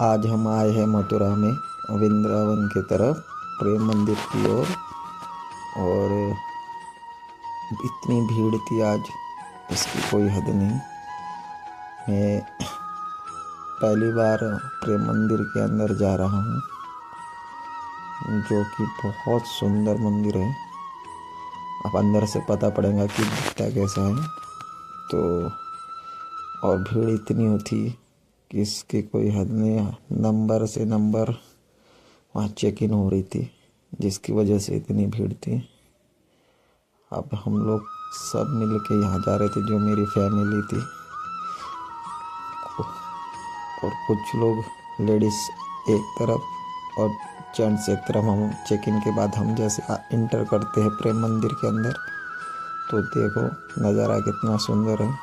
आज हम आए हैं मथुरा में वृंदावन की तरफ प्रेम मंदिर की ओर। और इतनी भीड़ थी आज, इसकी कोई हद नहीं। मैं पहली बार प्रेम मंदिर के अंदर जा रहा हूँ, जो कि बहुत सुंदर मंदिर है। अब अंदर से पता पड़ेगा कि दिखता कैसा है। तो और भीड़ इतनी होती कि इसकी कोई हद नहीं। नंबर से नंबर वहाँ चेक इन हो रही थी, जिसकी वजह से इतनी भीड़ थी। अब हम लोग सब मिल के यहाँ जा रहे थे, जो मेरी फैमिली थी और कुछ लोग लेडीज़ एक तरफ और जेंट्स एक तरफ। हम चेक इन के बाद हम जैसे इंटर करते हैं प्रेम मंदिर के अंदर, तो देखो नज़ारा कितना सुंदर है।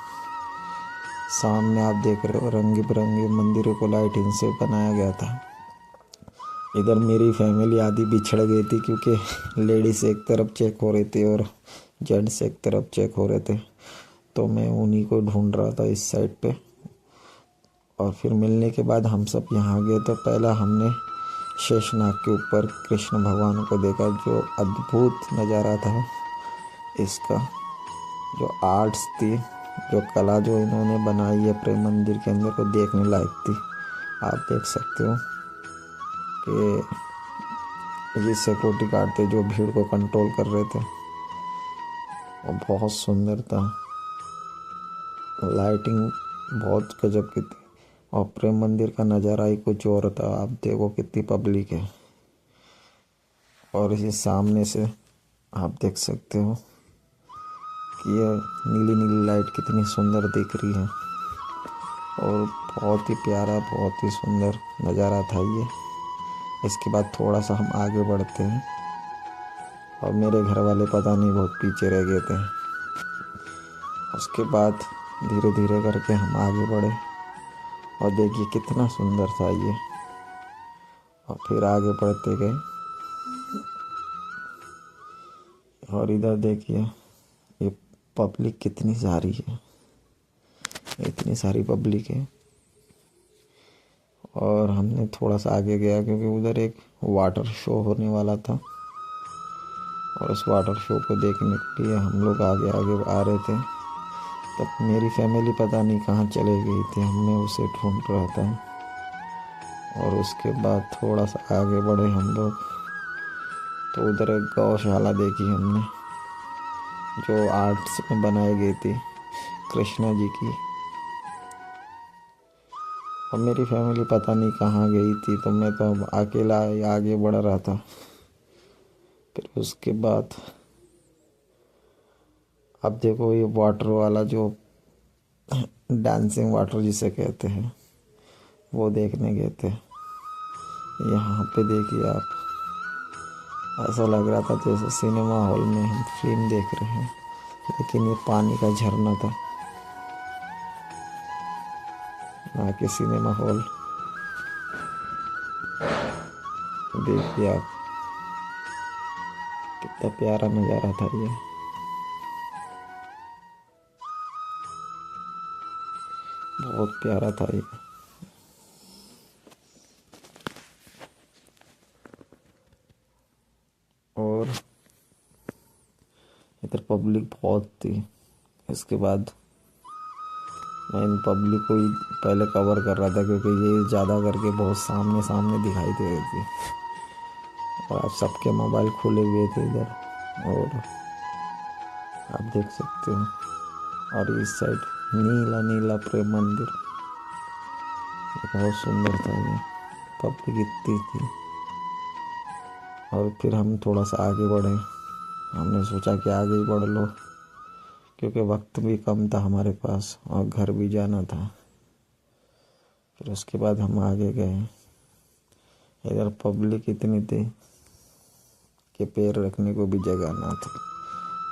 सामने आप देख रहे हो रंग बिरंगे मंदिरों को लाइटिंग से बनाया गया था। इधर मेरी फैमिली आधी बिछड़ गई थी, क्योंकि लेडीज़ एक तरफ चेक हो रहे थे और जेंट्स एक तरफ चेक हो रहे थे। तो मैं उन्हीं को ढूंढ रहा था इस साइड पे। और फिर मिलने के बाद हम सब यहाँ गए। तो पहला हमने शेषनाग के ऊपर कृष्ण भगवान को देखा। जो अद्भुत नज़ारा था इसका, जो आर्ट्स थी, जो कला जो इन्होंने बनाई है प्रेम मंदिर के अंदर, को देखने लायक थी। आप देख सकते हो कि ये सिक्योरिटी गार्ड थे जो भीड़ को कंट्रोल कर रहे थे। और बहुत सुंदर था, लाइटिंग बहुत गजब की थी। और प्रेम मंदिर का नज़ारा ही कुछ और था। आप देखो कितनी पब्लिक है। और इसी सामने से आप देख सकते हो कि ये नीली नीली लाइट कितनी सुंदर दिख रही है। और बहुत ही प्यारा, बहुत ही सुंदर नज़ारा था ये। इसके बाद थोड़ा सा हम आगे बढ़ते हैं, और मेरे घर वाले पता नहीं बहुत पीछे रह गए थे। उसके बाद धीरे धीरे करके हम आगे बढ़े, और देखिए कितना सुंदर था ये। और फिर आगे बढ़ते गए, और इधर देखिए ये पब्लिक कितनी सारी है, इतनी सारी पब्लिक है। और हमने थोड़ा सा आगे गया, क्योंकि उधर एक वाटर शो होने वाला था, और उस वाटर शो को देखने के लिए हम लोग आगे आगे आ रहे थे। तब मेरी फैमिली पता नहीं कहाँ चले गई थी, हमने उसे ढूंढ रहा था। और उसके बाद थोड़ा सा आगे बढ़े हम लोग, तो उधर एक गौशाला देखी हमने, जो आर्ट्स में बनाई गई थी कृष्णा जी की। और मेरी फैमिली पता नहीं कहाँ गई थी, तो मैं तो अब अकेला आगे बढ़ रहा था। फिर उसके बाद अब देखो ये वाटर वाला, जो डांसिंग वाटर जिसे कहते हैं, वो देखने गए थे। यहाँ पे देखिए आप, ऐसा लग रहा था जैसे सिनेमा हॉल में हम फिल्म देख रहे हैं, लेकिन ये पानी का झरना था, ना कि सिनेमा हॉल। देखिए आप कितना प्यारा नज़ारा था ये। बहुत प्यारा था ये। और इधर पब्लिक बहुत थी। इसके बाद मैं इन पब्लिक को ही पहले कवर कर रहा था, क्योंकि ये ज़्यादा करके बहुत सामने सामने दिखाई दे रही थी। और आप सबके मोबाइल खुले हुए थे इधर, और आप देख सकते हो। और इस साइड नीला नीला प्रेम मंदिर, बहुत सुंदर था ये। पब्लिक इतनी थी। और फिर हम थोड़ा सा आगे बढ़े। हमने सोचा कि आगे ही बढ़ लो, क्योंकि वक्त भी कम था हमारे पास और घर भी जाना था। फिर उसके बाद हम आगे गए। इधर पब्लिक इतनी थी कि पैर रखने को भी जगह ना थी।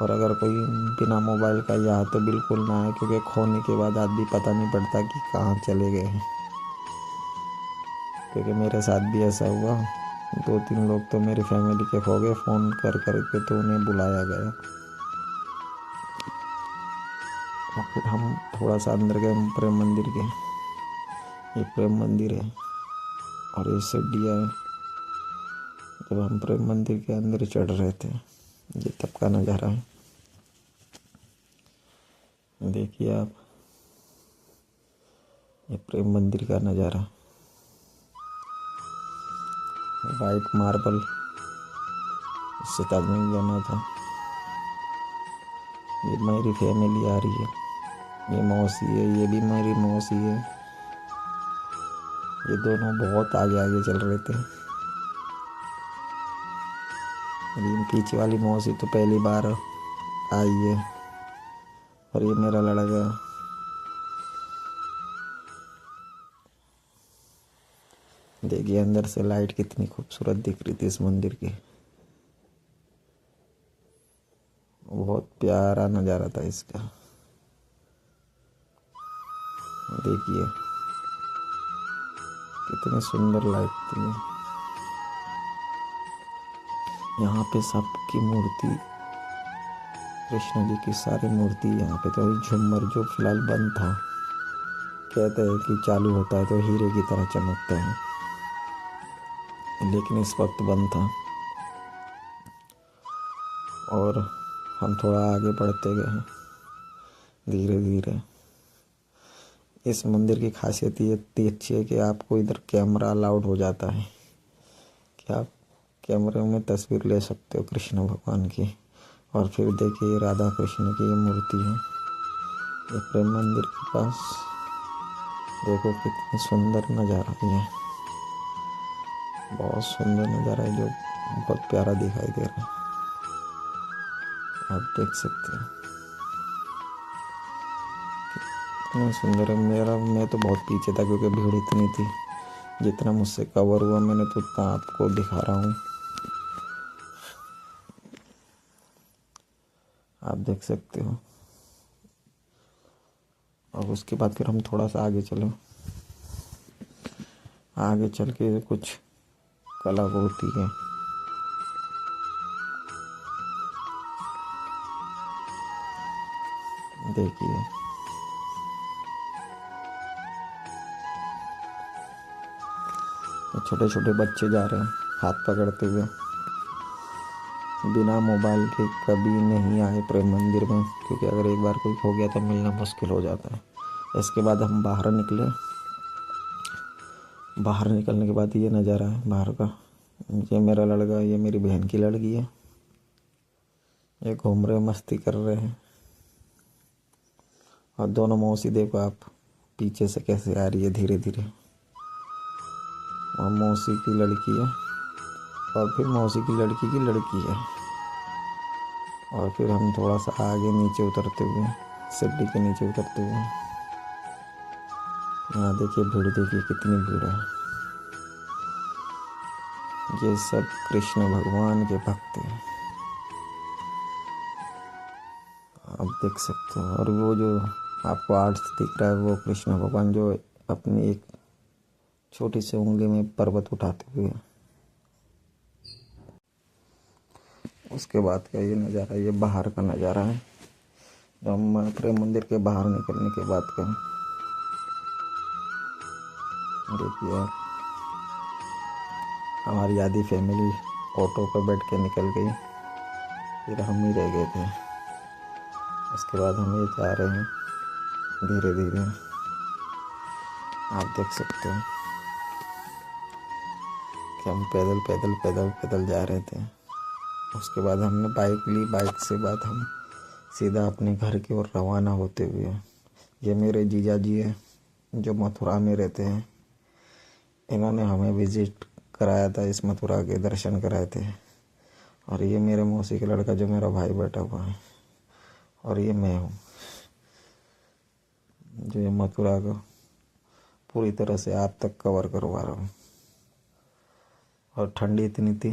और अगर कोई बिना मोबाइल का यहाँ तो बिल्कुल ना है, क्योंकि खोने के बाद आदमी पता नहीं पड़ता कि कहाँ चले गए हैं। क्योंकि मेरे साथ भी ऐसा हुआ, 2-3 लोग तो मेरी फैमिली के खो गए। फ़ोन कर करके तो उन्हें बुलाया गया। और फिर हम थोड़ा सा अंदर गए प्रेम मंदिर के। ये प्रेम मंदिर है, और ये सीढ़ियाँ जब हम प्रेम मंदिर के अंदर चढ़ रहे थे, ये तब का नज़ारा है। देखिए आप, ये प्रेम मंदिर का नज़ारा, वाइट मार्बल इससे ताजमहल बना था। ये मेरी फैमिली आ रही है, ये मौसी है, ये भी मेरी मौसी है। ये दोनों बहुत आगे आगे चल रहे थे। लेकिन पीछे वाली मौसी तो पहली बार आई है। और ये मेरा लड़का, देखिए अंदर से लाइट कितनी खूबसूरत दिख रही थी इस मंदिर की। बहुत प्यारा नज़ारा था इसका। देखिए कितनी सुंदर लाइट थी। यहाँ पे सबकी मूर्ति, कृष्ण जी की सारी मूर्ति यहाँ पे। तो झूमर जो फिलहाल बंद था, कहते हैं कि चालू होता है तो हीरे की तरह चमकता है, लेकिन इस वक्त बंद था। और हम थोड़ा आगे बढ़ते गए धीरे धीरे। इस मंदिर की खासियत ये इतनी अच्छी है कि आपको इधर कैमरा अलाउड हो जाता है कि आप कैमरे में तस्वीर ले सकते हो कृष्ण भगवान की। और फिर देखिए राधा कृष्ण की ये मूर्ति है, ये प्रेम मंदिर के पास। देखो कितनी सुंदर नज़ारा है, बहुत सुंदर नज़ारा है, जो बहुत प्यारा दिखाई दे रहा है। आप देख सकते हो कितनी सुंदर है। मैं तो बहुत पीछे था क्योंकि भीड़ इतनी थी। जितना मुझसे कवर हुआ मैंने तो उतना आपको दिखा रहा हूँ। आप देख सकते हो। और उसके बाद फिर हम थोड़ा सा आगे चले। आगे चल के कुछ कलाकृति है। देखिए छोटे छोटे बच्चे जा रहे हैं हाथ पकड़ते हुए। बिना मोबाइल के कभी नहीं आए प्रेम मंदिर में, क्योंकि अगर एक बार कोई खो गया तो मिलना मुश्किल हो जाता है। इसके बाद हम बाहर निकले। बाहर निकलने के बाद ये नज़ारा है बाहर का। ये मेरा लड़का, ये मेरी बहन की लड़की है। ये घूम रहे, मस्ती कर रहे हैं। और दोनों मौसी देखो आप, पीछे से कैसे आ रही है धीरे धीरे। और मौसी की लड़की है, और फिर मौसी की लड़की है। और फिर हम थोड़ा सा आगे नीचे उतरते हुए, सीढ़ी के नीचे उतरते हुए, यहाँ देखिए भीड़, देखिए कितनी भीड़ है। ये सब कृष्ण भगवान के भक्त हैं, आप देख सकते हो। और वो जो आपको आर्ट्स दिख रहा है, वो कृष्ण भगवान जो अपनी एक छोटी सी उंगली में पर्वत उठाते हुए। उसके बाद का ये नज़ारा, ये बाहर का नज़ारा है, जो हम प्रेम मंदिर के बाहर निकलने के बाद का। देखिए हमारी आधी फैमिली ऑटो पर बैठ के निकल गई, फिर हम ही रह गए थे। उसके बाद हम ये जा रहे हैं धीरे धीरे। आप देख सकते हो कि हम पैदल पैदल पैदल पैदल जा रहे थे। उसके बाद हमने बाइक ली। बाइक से बाद हम सीधा अपने घर की ओर रवाना होते हुए। ये मेरे जीजा जी है जो मथुरा में रहते हैं। इन्होंने हमें विज़िट कराया था, इस मथुरा के दर्शन कराए थे। और ये मेरे मौसी का लड़का जो मेरा भाई बैठा हुआ है। और ये मैं हूँ जो ये मथुरा को पूरी तरह से आप तक कवर करवा रहा हूँ। और ठंडी इतनी थी